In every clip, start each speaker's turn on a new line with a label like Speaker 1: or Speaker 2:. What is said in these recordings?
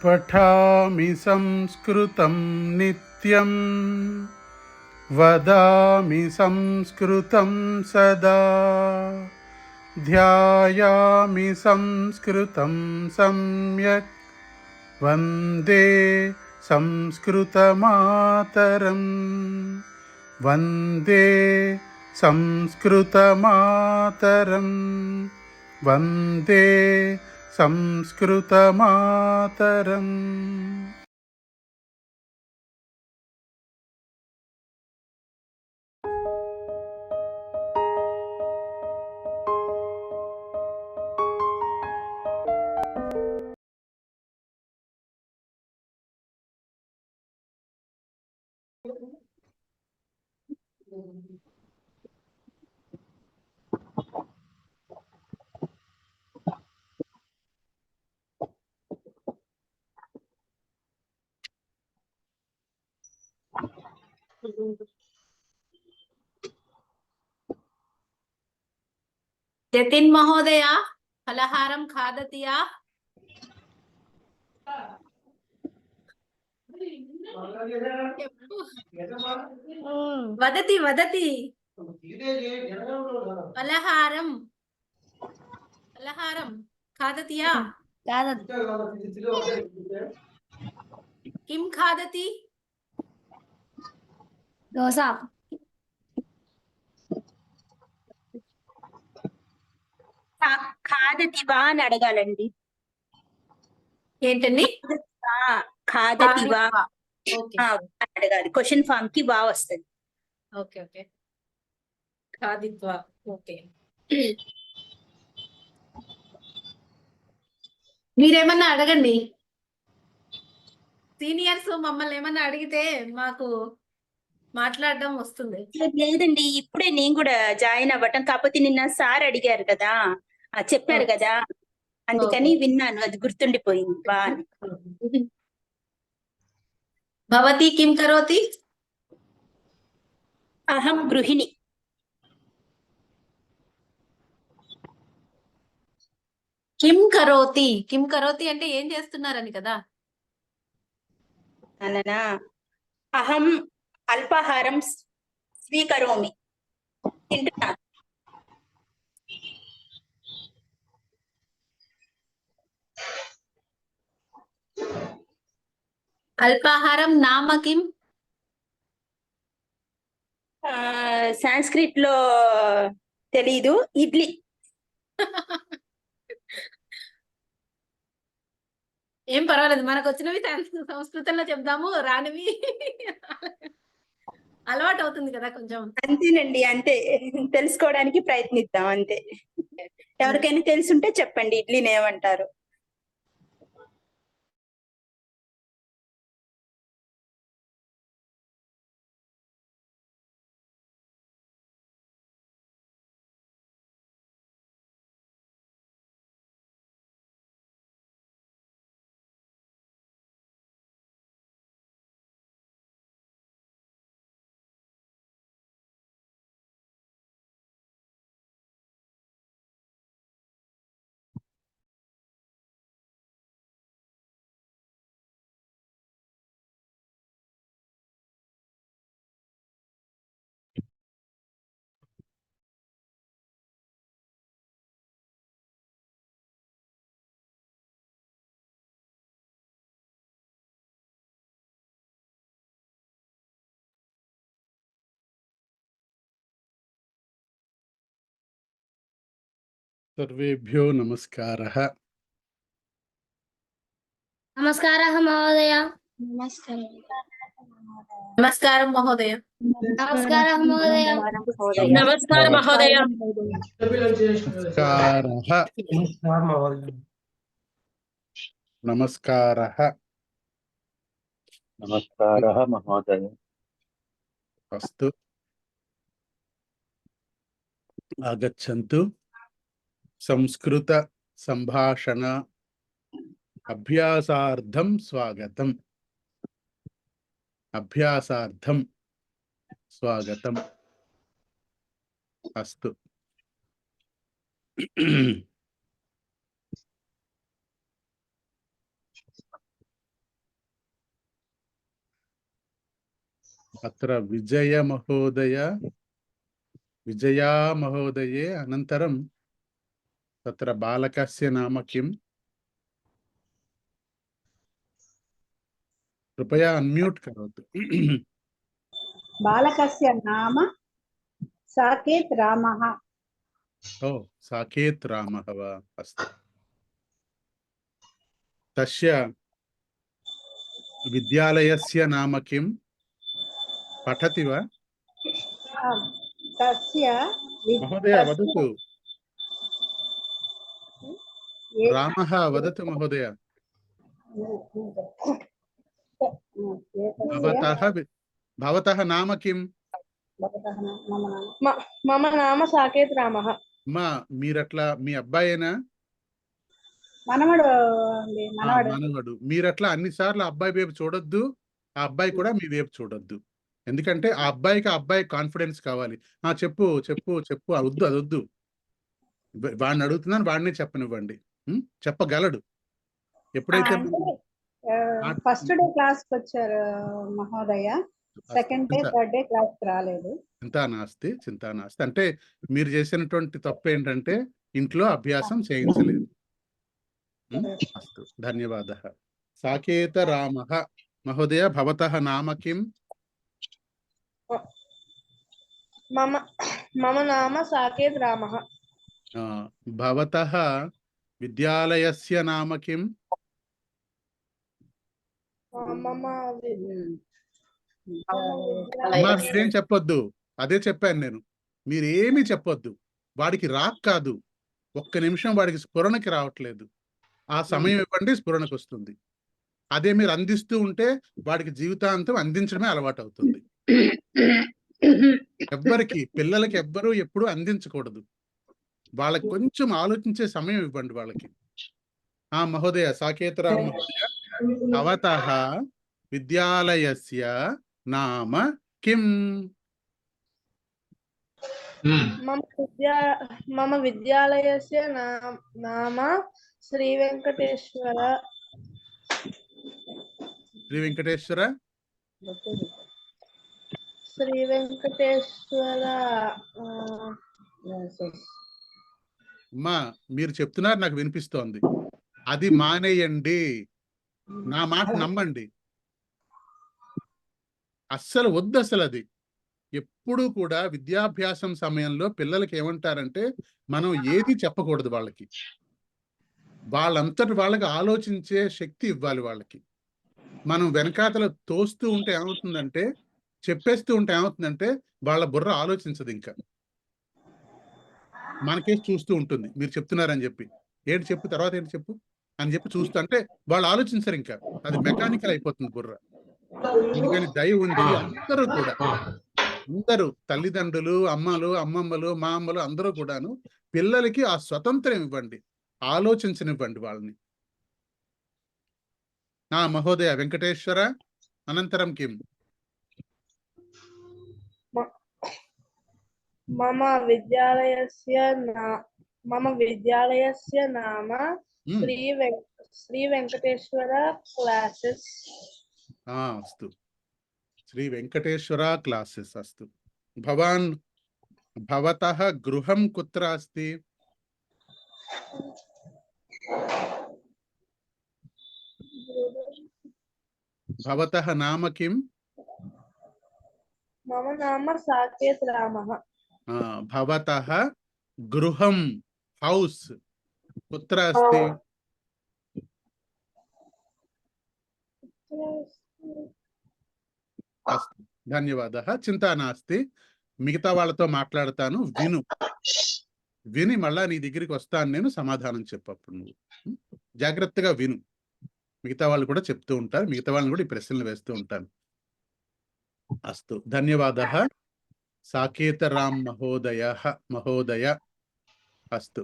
Speaker 1: पठामि संस्कृतं नित्यं वदामि संस्कृतं सदा ध्यायामि संस्कृतं सम्यक् वन्दे संस्कृतमातरं वन्दे संस्कृतमातरं वन्दे संस्कृतमातरम्।
Speaker 2: जतिन महोदय फलहारं खादति या? वदति वदति फलहारं खादति या? किं खादति?
Speaker 3: दोसा
Speaker 4: ఖాదతి వా అని అడగాలండి.
Speaker 2: ఏంటండి?
Speaker 4: ఖాదతి వా
Speaker 2: ఓకే
Speaker 4: అని అడగాలి. క్వశ్చన్ ఫామ్ కి వా వస్తుంది.
Speaker 2: Okay okay ఖాదిత్వా. ఓకే మీరేమన్నా అడగండి. సీనియర్స్ మమ్మల్ని ఏమన్నా అడిగితే మాకు మాట్లాడడం వస్తుంది.
Speaker 4: లేదండి, ఇప్పుడే నేను కూడా జాయిన్ అవ్వటం, కాకపోతే నిన్న సార్ అడిగారు కదా, చెప్పారు కదా, అందుకని విన్నాను, అది గుర్తుండిపోయింది. వా అని.
Speaker 2: భవతి కిం కరోతి?
Speaker 4: అహం గృహిణి.
Speaker 2: కిం కరోతి? కిం కరోతి అంటే ఏం చేస్తున్నారని కదా.
Speaker 4: అననా అహం అల్పాహారం స్వీకరోమి, తింటున్నా.
Speaker 2: అల్పాహారం నామ కిం?
Speaker 4: సాంస్క్రిట్ లో తెలీదు. ఇడ్లీ.
Speaker 2: ఏం పర్వాలేదు, మనకు వచ్చినవి సంస్కృతంలో చెప్దాము, రానివి అలవాటు అవుతుంది కదా కొంచెం.
Speaker 4: అంతేనండి, అంతే, తెలుసుకోవడానికి ప్రయత్నిద్దాం అంతే. ఎవరికైనా తెలుసుంటే చెప్పండి, ఇడ్లీని ఏమంటారు.
Speaker 1: सर्वेभ्यो नमस्कारः।
Speaker 3: नमस्कारः महोदय।
Speaker 2: నమస్కారం మహోదయ.
Speaker 3: नमस्कारः महोदय।
Speaker 4: నమస్కారం మహోదయ.
Speaker 1: नमस्कारः
Speaker 5: नमस्कारः महोदय।
Speaker 1: अस्तु, आगच्छन्तु। संस्कृत संभाषण अभ्यासार्थं स्वागतम्। अभ्यासार्थं स्वागतम्। अस्तु। अत्र विजया महोदये अनन्तरं तत्र बालकस्य नाम किं? कृपया अनम्यूट करोतु।
Speaker 6: बालकस्य नाम साकेत रामः।
Speaker 1: ओ साकेत रामः वा? अस्तु। तस्य विद्यालयस्य नाम किं? पठति वा?
Speaker 6: आम्, तस्य
Speaker 1: महोदय वदतु। रामः वदतु महोदय। भवतः नाम किं?
Speaker 7: మమ నామ సాకేత్ రామః.
Speaker 1: మా మీరట్లా మీ అబ్బాయేనా?
Speaker 6: మనవడు అండి, మనవడు.
Speaker 1: మనవడు. మీరట్లా అన్నిసార్లు అబ్బాయి వైపు చూడొద్దు, ఆ అబ్బాయి కూడా మీ వైపు చూడొద్దు. ఎందుకంటే ఆ అబ్బాయి కాన్ఫిడెన్స్ కావాలి. చెప్పు చెప్పు చెప్పు, వద్దు అది వద్దు. వాడిని అడుగుతున్నాను, వాడినే చెప్పనివ్వండి. చెప్పగలడు. ఎప్పుడైతే
Speaker 6: ఫస్ట్ డే క్లాస్ కి వచ్చారు మహోదయ, second day third day class కి రాలేదు.
Speaker 1: చింతా నాస్తి. అంటే మీరు చేసినటువంటి తప్పు ఏంటంటే ఇంట్లో అభ్యాసం చేయించలేదు. అస్తు, ధన్యవాదः. సాకేత రామः మహోదయ భవతः నామ కిం?
Speaker 7: మమ నామ సాకేత్ రామః.
Speaker 1: భవతः విద్యాలయస్య నామ కిం? మీరేం చెప్పొద్దు, అదే చెప్పాను నేను. మీరేమీ చెప్పొద్దు. వాడికి రాక్ కాదు, ఒక్క నిమిషం వాడికి స్ఫురణకి రావట్లేదు. ఆ సమయం ఇవ్వండి, స్ఫురణకు వస్తుంది. అదే మీరు అందిస్తూ ఉంటే వాడికి జీవితాంతం అందించడమే అలవాటు అవుతుంది. పిల్లలకి ఎవ్వరూ ఎప్పుడు అందించకూడదు. వాళ్ళకి కొంచెం ఆలోచించే సమయం ఇవ్వండి వాళ్ళకి. మహోదయ సాకేతరామ్ మహోదయ భవతః విద్యాలయస్య నామ కిం?
Speaker 7: మమ విద్యాలయస్య నామ శ్రీ వెంకటేశ్వర.
Speaker 1: శ్రీ వెంకటేశ్వర అమ్మా, మీరు చెప్తున్నారు, నాకు వినిపిస్తోంది. అది మానేయండి, నా మాట నమ్మండి. అస్సలు వద్దు. అసలు అది ఎప్పుడూ కూడా విద్యాభ్యాసం సమయంలో పిల్లలకి ఏమంటారంటే మనం ఏది చెప్పకూడదు. వాళ్ళంతటి వాళ్ళకి ఆలోచించే శక్తి ఇవ్వాలి వాళ్ళకి. మనం వెనకాతల తోస్తూ ఉంటే ఏమవుతుందంటే, చెప్పేస్తూ ఉంటే ఏమవుతుందంటే వాళ్ళ బుర్ర ఆలోచించదు. ఇంకా మనకేసి చూస్తూ ఉంటుంది. మీరు చెప్తున్నారని చెప్పి, ఏంటి చెప్పు, తర్వాత ఏంటి చెప్పు అని చెప్పి చూస్తూ అంటే వాళ్ళు ఆలోచించరు. ఇంకా అది మెకానికల్ అయిపోతుంది బుర్ర. అందుకని దయ ఉండి అందరూ కూడా, అందరూ తల్లిదండ్రులు, అమ్మమ్మలు, మా అమ్మలు అందరూ కూడాను పిల్లలకి ఆ స్వతంత్రం ఇవ్వండి, ఆలోచించనివ్వండి వాళ్ళని. మహోదయ వెంకటేశ్వర అనంతరం కిం?
Speaker 7: మమ విద్యాలయస్య నామ శ్రీ వెంకటేశ్వర క్లాసెస్.
Speaker 1: అస్తు, శ్రీ వెంకటేశ్వర క్లాసెస్. అస్తు. భవతः గృహం కుత్ర అస్తి? భవతः నామ కిం?
Speaker 7: మమ నామ సాకేత్ రామః.
Speaker 1: భవతः గృహం హౌస్ కుత్ర అస్తి? అస్తు, ధన్యవాదः. చింతా నాస్తి. మిగతా వాళ్ళతో మాట్లాడతాను, విని మళ్ళా నీ దగ్గరికి వస్తాను నేను, సమాధానం చెప్పప్పుడు నువ్వు జాగ్రత్తగా విను. మిగతా వాళ్ళు కూడా చెప్తూ ఉంటారు, మిగతా వాళ్ళని కూడా ఈ ప్రశ్నలు వేస్తూ ఉంటాను. అస్తు, ధన్యవాదः. సాకేతరామ్ మహోదయ. అస్తు.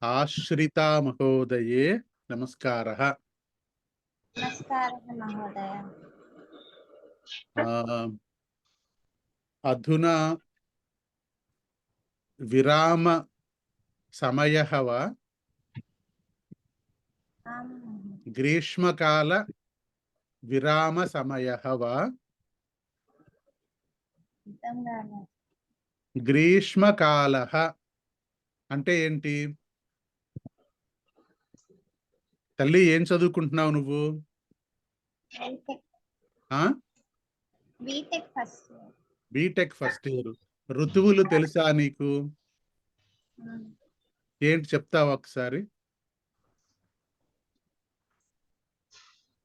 Speaker 1: ఆశ్రితా మహోదయే నమస్కారः.
Speaker 3: నమస్కారం మహోదయ.
Speaker 1: అధునా విరామ సమయः వా? గ్రీష్మకాల విరామ సమయః వా
Speaker 3: అర్థం కాలేదు.
Speaker 1: గ్రీష్మకాలః అంటే ఏంటి? తల్లి ఏం చదువుకుంటున్నావు నువ్వు?
Speaker 3: బీటెక్
Speaker 1: ఆ
Speaker 3: BTech first year.
Speaker 1: BTech first year. ఋతువులు తెలుసా నీకు? ఏంటి చెప్తావా ఒకసారి?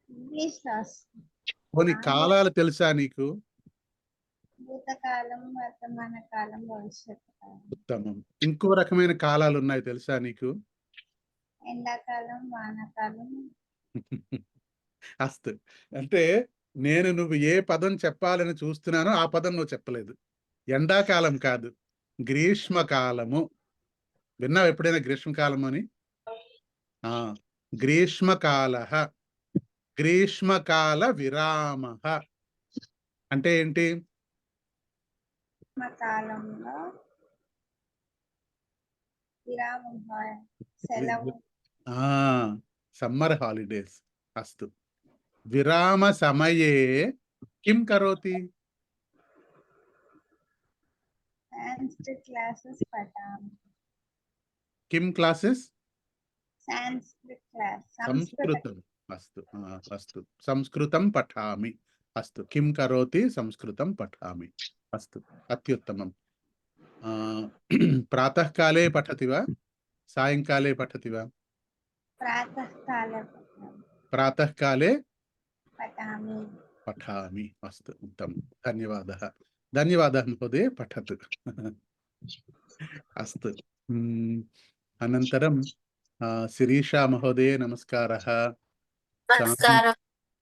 Speaker 3: ఇంగ్లీష్ రాస్తుంది.
Speaker 1: కొన్ని కాలాలు తెలుసా నీకు?
Speaker 3: భూతకాలం, వర్తమాన కాలం, భవిష్యత్తు కాలం.
Speaker 1: ఉత్తమం. ఇంకో రకమైన కాలాలు ఉన్నాయి తెలుసా నీకు?
Speaker 3: ఎండాకాలం, వానాకాలం.
Speaker 1: అస్తు. అంటే నువ్వు ఏ పదం చెప్పాలని చూస్తున్నానో ఆ పదం నువ్వు చెప్పలేదు. ఎండాకాలం కాదు, గ్రీష్మకాలము. విన్నావు ఎప్పుడైనా గ్రీష్మకాలం అని? గ్రీష్మకాల, గ్రీష్మకాల విరామ అంటే ఏంటి?
Speaker 3: కాలంలో విరామం, సెలవు.
Speaker 1: Summer holidays. అస్తు. విరామ సమయే కిం కరోతి?
Speaker 3: సంస్కృత క్లాసెస్ పఠామి.
Speaker 1: కిం క్లాసెస్?
Speaker 3: సంస్కృత క్లాస్.
Speaker 1: సంస్కృతం. అస్తు అస్తు. సంస్కృతం పఠామి. అస్తు. కిం కరోతి? సంస్కృతం పఠామి. అస్తు, అత్యుత్తమం. ప్రాతఃకాలే పఠతి వా సాయంకాలే పఠతి వా?
Speaker 3: ప్రాతఃకాలే
Speaker 1: ప్రాతःకాలే
Speaker 3: పఠామి.
Speaker 1: పఠామి. అస్తు, ఉత్తమం. ధన్యవాదः. ధన్యవాదः మహోదయ. పఠతు. అస్తు. అనంతరం శిరీషా మహోదయ నమస్కారः.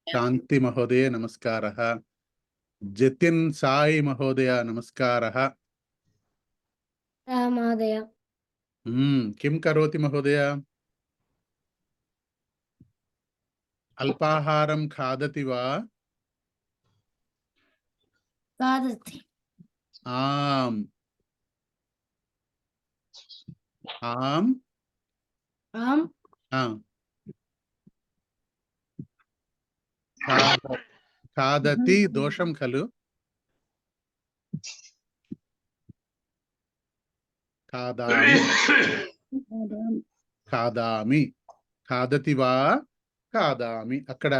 Speaker 1: శాంతి మహోదయ నమస్కారः. జతిన్ సాయి మహోదయ నమస్కారः.
Speaker 2: మహోదయ.
Speaker 1: కిం కరోతి మహోదయ? అల్పాహారం ఖాదతి వా?
Speaker 2: ఖాదతి.
Speaker 1: ఆం ఆం
Speaker 2: ఆం
Speaker 1: ఖాదతి దోషం ఖలు? ఖాదామి. ఖాదామి. ఖాదతి వా? ఖాదామి. అక్కడ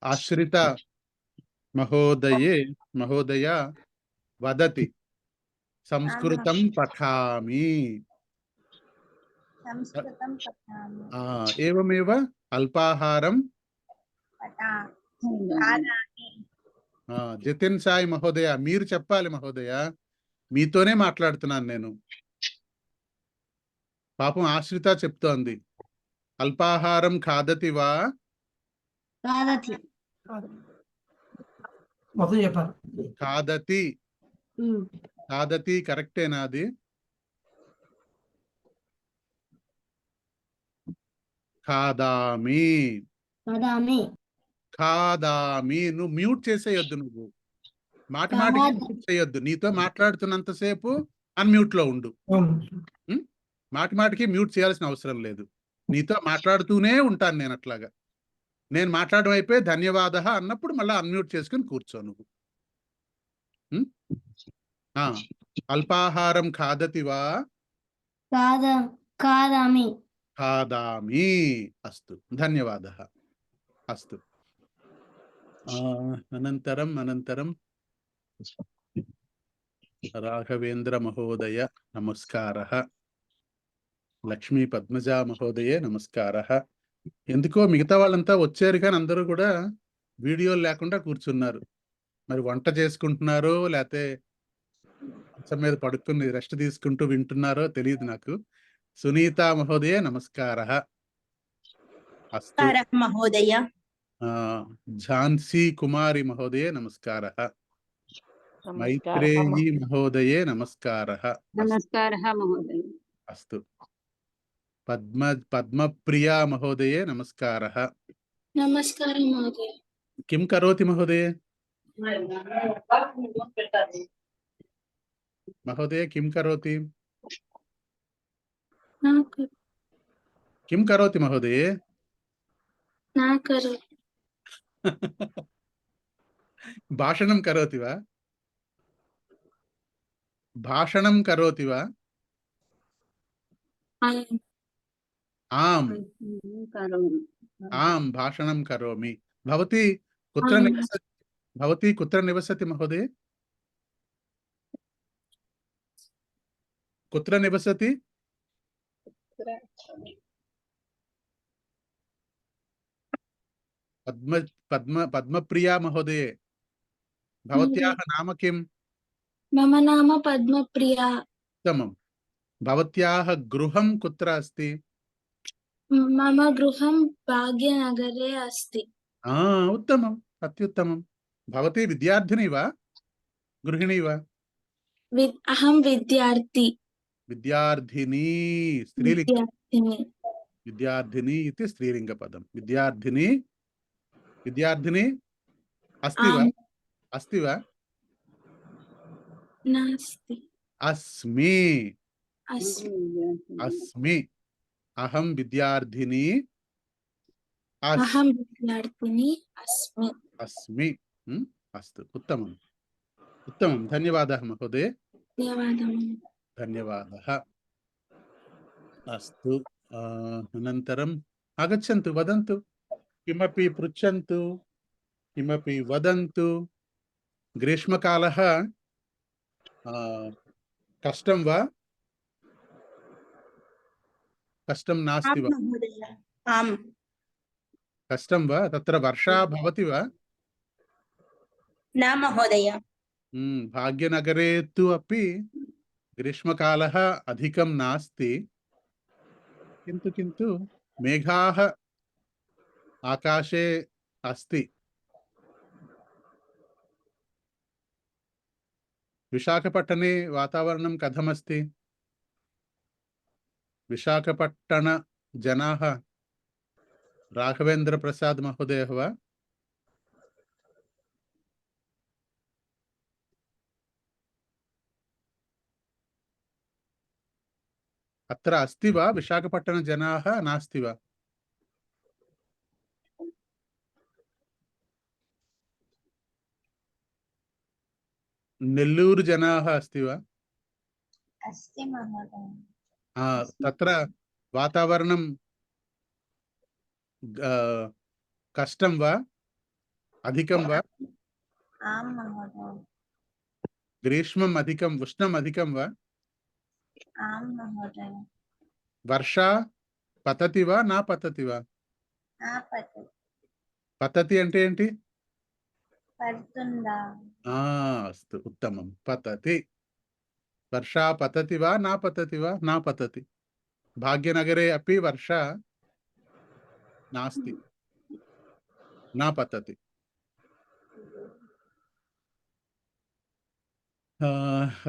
Speaker 1: ఆశ్రిత మహోదయ వదతి సంస్కృతం పఠామి.
Speaker 3: సంస్కృతం పఠామి.
Speaker 1: ఏవమేవ అల్పాహారం
Speaker 3: పఠామి.
Speaker 1: జతిన్ సాయి మహోదయ మీరు చెప్పాలి మహోదయ. మీతోనే మాట్లాడుతున్నాను నేను. పాపం ఆశ్రిత చెప్తోంది. అల్పాహారం ఖాదతి వా?
Speaker 2: ఖాదతి.
Speaker 1: ఖాదతి. ఖాదతి కరెక్టేనా అది? ఖాదామి. ఖాదామి. నువ్వు మ్యూట్ చేసేయొద్దు. నువ్వు మాటికి మ్యూట్ చేయొద్దు. నీతో మాట్లాడుతున్నంతసేపు అన్మ్యూట్ లో ఉండు. మాటికి మ్యూట్ చేయాల్సిన అవసరం లేదు. నీతో మాట్లాడుతూనే ఉంటాను నేను. అట్లాగా నేను మాట్లాడడం అయిపోయి ధన్యవాదः అన్నప్పుడు మళ్ళీ అన్మ్యూట్ చేసుకుని కూర్చో నువ్వు. అల్పాహారం ఖాదతి వా?
Speaker 2: ఖాదామి.
Speaker 1: ఖాదామి. అస్తు, ధన్యవాదः. అస్తు. అనంతరం రాఘవేంద్ర మహోదయ నమస్కారः. లక్ష్మీ పద్మజా మహోదయే నమస్కారः. ఎందుకో మిగతా వాళ్ళంతా వచ్చారు కానీ అందరూ కూడా వీడియోలు లేకుండా కూర్చున్నారు. మరి వంట చేసుకుంటున్నారో లేకపోతే మంచం మీద పడుకుని రెస్ట్ తీసుకుంటూ వింటున్నారో తెలియదు నాకు. సునీత మహోదయ నమస్కారः. అస్తు.
Speaker 4: మహోదయ.
Speaker 1: ఝాన్సీ కుమారి మహోదయ నమస్కారः. మైత్రేయీ మహోదయే నమస్కారः.
Speaker 8: నమస్కారः మహోదయ.
Speaker 1: అస్తు. పద్మప్రియా మహోదయే నమస్కారः.
Speaker 2: నమస్కారం మహోదయ.
Speaker 1: కిం కరోతి మహోదయ? మహోదయ కిం కరోతి? కిం కరోతి మహోదయ? భాషణం కరోతి వా? భాషణం కరోతి వా? ఆం
Speaker 8: కరోమి.
Speaker 1: ఆం భాషణం కరోమి. భవతి కుత్ర
Speaker 2: ఆం.
Speaker 1: నివసతి? భవతి కుత్ర నివసతి మహోదయ? కుత్ర నివసతి? పద్మప్రియా మహోదయే, భవత్యాः నామ కిం?
Speaker 9: मम नाम पद्मप्रिया।
Speaker 1: उत्तमं। भवत्याः गृहं कुत्र अस्ति?
Speaker 9: मम गृहं भाग्यनगरे अस्ति।
Speaker 1: उत्तमम्, अत्युत्तमं। भवती विद्यार्थिनी वा गृहिणी वा?
Speaker 9: अहं विद्यार्थी।
Speaker 1: विद्यार्थिनी स्त्रीलिंग।
Speaker 9: विद्यार्थिनी।
Speaker 1: विद्यार्थिनी इति स्त्रीलिंगपदं। विद्यार्थिनी, विद्यार्थिनी अस्ति वा? अस्ति वा?
Speaker 9: नास्ति।
Speaker 1: अस्मि।
Speaker 9: अस्मि।
Speaker 1: अस्मि। अहं विद्यार्थिनी
Speaker 9: अहं विद्यार्थिनी अस्मि।
Speaker 1: अस्मि। अस्तु, उत्तमम् उत्तमं। धन्यवादः महोदय।
Speaker 9: धन्यवादः।
Speaker 1: धन्यवादः। अस्तु, अनन्तरम् आगच्छन्तु, वदन्तु, किमपि पृच्छन्तु, किमपि वदन्तु। ग्रीष्मकालः कष्टं वा? कष्टं नास्ति वा?
Speaker 4: आम्।
Speaker 1: कष्टं वा? तत्र वर्षा भवति वा?
Speaker 4: न महोदय।
Speaker 1: भाग्यनगरे तु अपि ग्रीष्मकालः अधिकं नास्ति, किन्तु मेघाः आकाशे अस्ति। विशाखपट्टने वातावरणं कथमस्ति? विशाखपट्टन जनाः राघवेन्द्र प्रसाद महोदयः वा? अत्र अस्ति वा विशाखपट्टन जनाः? नास्ति वा? नेल्लूरु जनाः अस्ति वा?
Speaker 3: अस्ति महोदय।
Speaker 1: तत्र वातावरणं कष्टं वा अधिकं वा?
Speaker 3: आं महोदय।
Speaker 1: ग्रीष्मम् अधिकम् उष्णम् अधिकं वा?
Speaker 3: आं महोदय।
Speaker 1: वर्षा पतति वा न पतति वा?
Speaker 3: पतति।
Speaker 1: पतति అంటే ఏంటి?
Speaker 3: పడుతుందా?
Speaker 1: अस्तु, उत्तमं। पतति। वर्षा पतति वा न पतति वा? न पतति। भाग्यनगरे अपि वर्षा नास्ति, न पतति।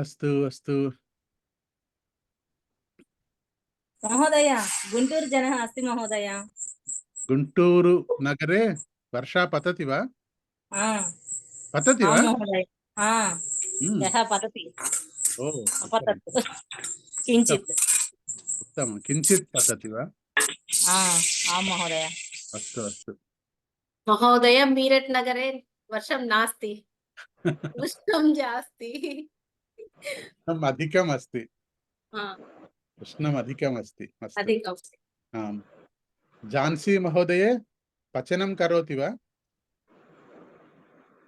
Speaker 1: अस्तु अस्तु।
Speaker 10: महोदय, गुंटूरु जनः अस्ति महोदय।
Speaker 1: गुंटूरु नगरे वर्षा पतति वा? पतति वा?
Speaker 10: महोदय, यः पतति। अपतत् किञ्चित्।
Speaker 1: उत्तमं। किञ्चित् पतति वा?
Speaker 10: आं महोदय।
Speaker 1: अस्तु अस्तु।
Speaker 2: महोदय, मीरट् नगरे वर्षं नास्ति, उष्णं जास्ति।
Speaker 1: उष्णम् अधिकम् अस्ति। उष्णम् अधिकम् अस्ति।
Speaker 2: अधिकम्।
Speaker 1: आम्। झान्सी महोदये पचनं करोति वा?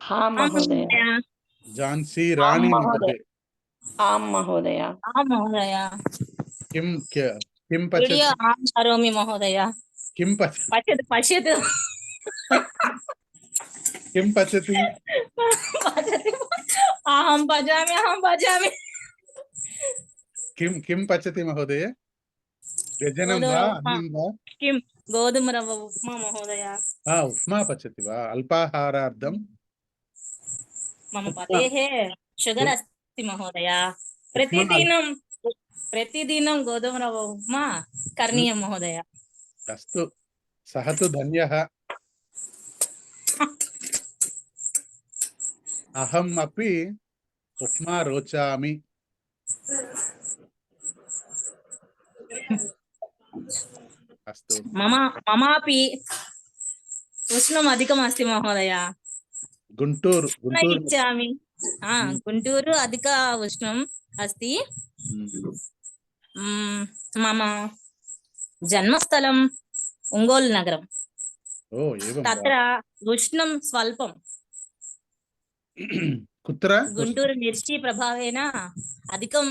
Speaker 7: हाँ महोदय।
Speaker 1: झान्सी राणी महोदय।
Speaker 7: आं महोदय।
Speaker 10: आं महोदय।
Speaker 1: किं पचति?
Speaker 10: वीडियो आन् करोमि महोदय।
Speaker 1: किं पचति?
Speaker 10: पश्यतु।
Speaker 1: किं पचति?
Speaker 10: अहं पचामि।
Speaker 1: किं पचति महोदय? व्यजनं वा अन्नं वा?
Speaker 10: किं गोधूमरव उप्मा महोदय।
Speaker 1: उप्मा पचति वा? अल्पाहारार्थं?
Speaker 10: मम पतेः शुगर् अस्ति महोदय। प्रतिदिनं गोधूमरव उप्मा करणीयं महोदय।
Speaker 1: अस्तु, सः तु धन्यः। अहम् अपि उप्मा रोचामि। अस्तु।
Speaker 10: ममापि उष्णम् अधिकमस्ति महोदय।
Speaker 1: గుంటూరు
Speaker 10: न
Speaker 1: గుంటూరు
Speaker 10: इच्छामि। गुण्टूरु अधिक उष्णम् अस्ति। मम जन्मस्थलम् ओङ्गोल् नगरम्।
Speaker 1: ఓ ఏవం వా
Speaker 10: तत्र उष्णं स्वल्पम्।
Speaker 1: కుత్ర
Speaker 10: गुण्टूरु मिर्चि प्रभावेन अधिकं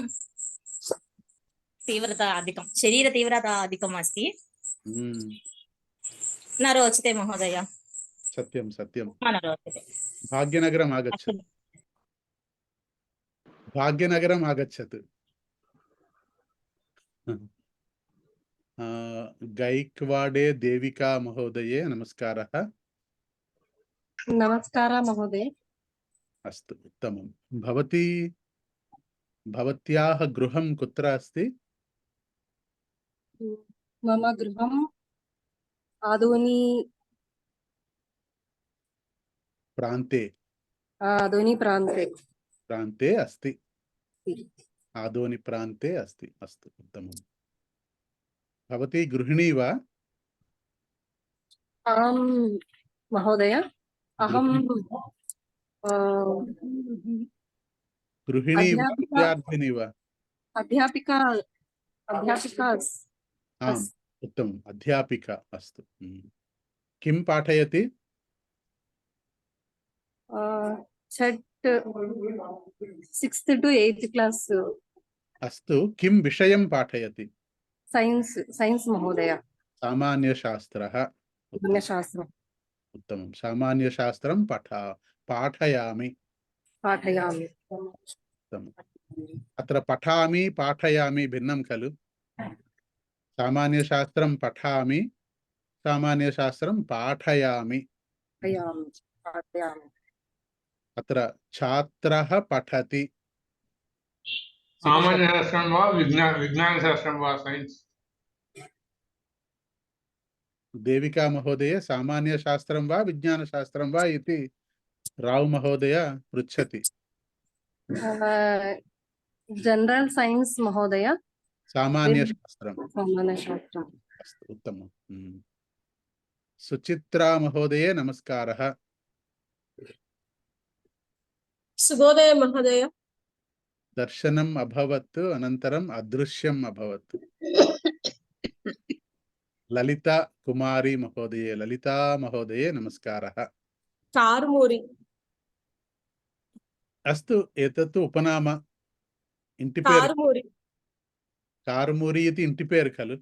Speaker 10: तीव्रता अधिकं, शरीरतीव्रता अधिकम् अस्ति। न रोचते महोदय।
Speaker 1: సత్యం సత్యం
Speaker 10: न रोचते।
Speaker 1: భాగ్యనగరం ఆగచ్చతు భాగ్యనగరం ఆగచ్చతు గైక్వాడే దేవికా మహోదయే నమస్కారः।
Speaker 6: నమస్కార మహోదయ।
Speaker 1: अस्तु उत्तमं। भवत्याः गृहं कुत्र अस्ति?
Speaker 6: मम गृहम् आदोनी
Speaker 1: प्रान्ते
Speaker 6: प्रान्ते
Speaker 1: अस्ति। आदोनी प्रान्ते अस्ति। अस्तु उत्तमं। भवती गृहिणी वा?
Speaker 6: आं महोदय, अहं
Speaker 1: गृहिणी वा विद्यार्थिनी वा?
Speaker 6: अध्यापिका
Speaker 1: आम् उत्तमम्, अध्यापिका अस्तु। किं पाठयति?
Speaker 6: 6th to 8th class.
Speaker 1: अस्तु, किं विषयं पाठयति?
Speaker 6: सैन्स् महोदय।
Speaker 1: सामान्यशास्त्रः। उत्तमं। सामान्यशास्त्रं पाठयामि। अत्र पठामि पाठयामि भिन्नं खलु? सामान्यशास्त्रं पठामि, सामान्यशास्त्रं पाठयामि। अत्र छात्रः पठति।
Speaker 11: सामान्यशास्त्रं वा विज्ञानशास्त्रं वा? सैन्स्।
Speaker 1: देविका महोदय, सामान्यशास्त्रं वा विज्ञानशास्त्रं वा इति राव महोदय पृच्छति।
Speaker 6: जनरल साइंस महोदय।
Speaker 1: सामान्यशास्त्रम्।
Speaker 6: अस्तु
Speaker 1: उत्तमं। सुचित्रा महोदये नमस्कारः।
Speaker 12: शुभोदय महोदय।
Speaker 1: दर्शनम् अभवत्, अनन्तरम् अदृश्यम् अभवत्। ललिता कुमारी महोदये, ललिता महोदये नमस्कारः।
Speaker 12: कार्मूरी।
Speaker 1: अस्तु, एतत् उपनाम, इंटि पेर्। कार्मूरी इति इंटि पेर् खलु?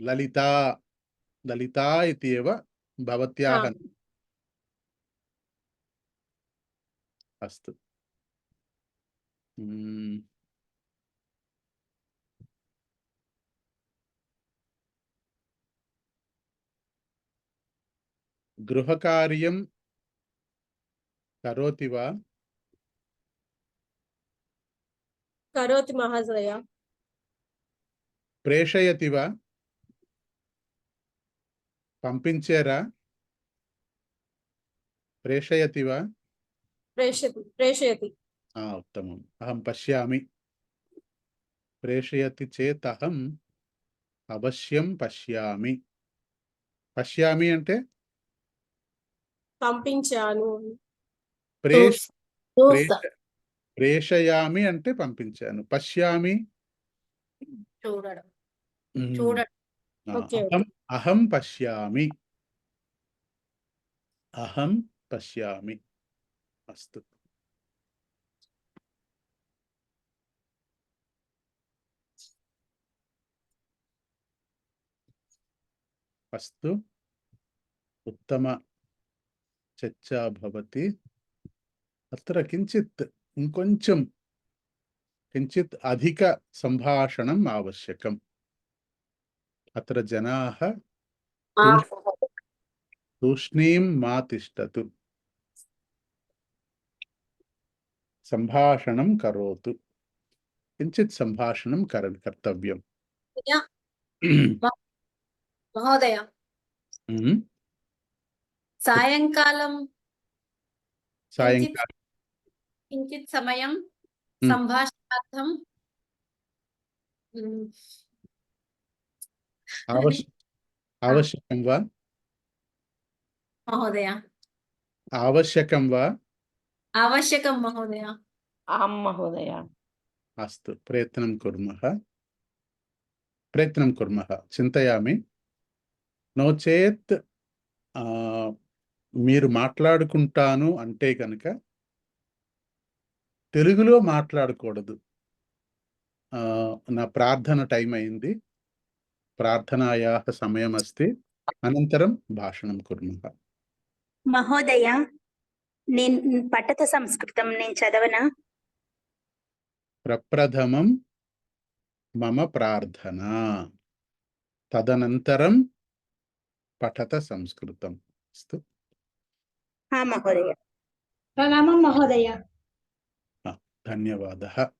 Speaker 1: ललिता ललिता इति एव भवत्याः। अस्तु। गृहकार्यं करोति वा?
Speaker 12: करोति महोदय।
Speaker 1: प्रेषयति वा? पंपिंचेरा? प्रेषयति वा?
Speaker 12: प्रेषयति।
Speaker 1: उत्तमम्। अहं पश्यामि। प्रेषयति चेत् अहम् अवश्यं पश्यामि। पश्यामि అంటే
Speaker 12: పంపించాను।
Speaker 1: ప్రేషయామి అంటే పంపించాను, పశ్యామి
Speaker 2: చూడడం।
Speaker 1: అహం పశ్యామి, అహం పశ్యామి। అస్తు। अस्तु, उत्तम चर्चा भवति। अत्र किञ्चित् अधिक सम्भाषणम् आवश्यकम्। अत्र जनाः तूष्णीं मा तिष्ठतु, सम्भाषणं करोतु। किञ्चित् सम्भाषणं कर्तव्यम्।
Speaker 2: महोदय, सायंकालं किञ्चित् समयं सम्भाषणार्थं
Speaker 1: आवश्यकं वा?
Speaker 2: महोदय।
Speaker 1: आवश्यकं वा?
Speaker 2: आवश्यकं महोदय।
Speaker 7: आं महोदय।
Speaker 1: अस्तु, प्रयत्नं कुर्मः, चिन्तयामि। नो చేత్ మీరు మాట్లాడుకుంటాను అంటే కనుక తెలుగులో మాట్లాడకూడదు. నా ప్రార్థన టైం అయింది. ప్రార్థనాయాः సమయమస్తి. అనంతరం భాషణం కుర్మः.
Speaker 4: మహోదయ, నేను పఠత సంస్కృతం నేను చదవనా?
Speaker 1: ప్రప్రథమం మమ ప్రార్థనా, తదనంతరం పఠత సంస్కృతం. అస్తు.
Speaker 4: మహోదయ.
Speaker 6: ప్రణామం మహోదయ.
Speaker 1: ధన్యవాదः.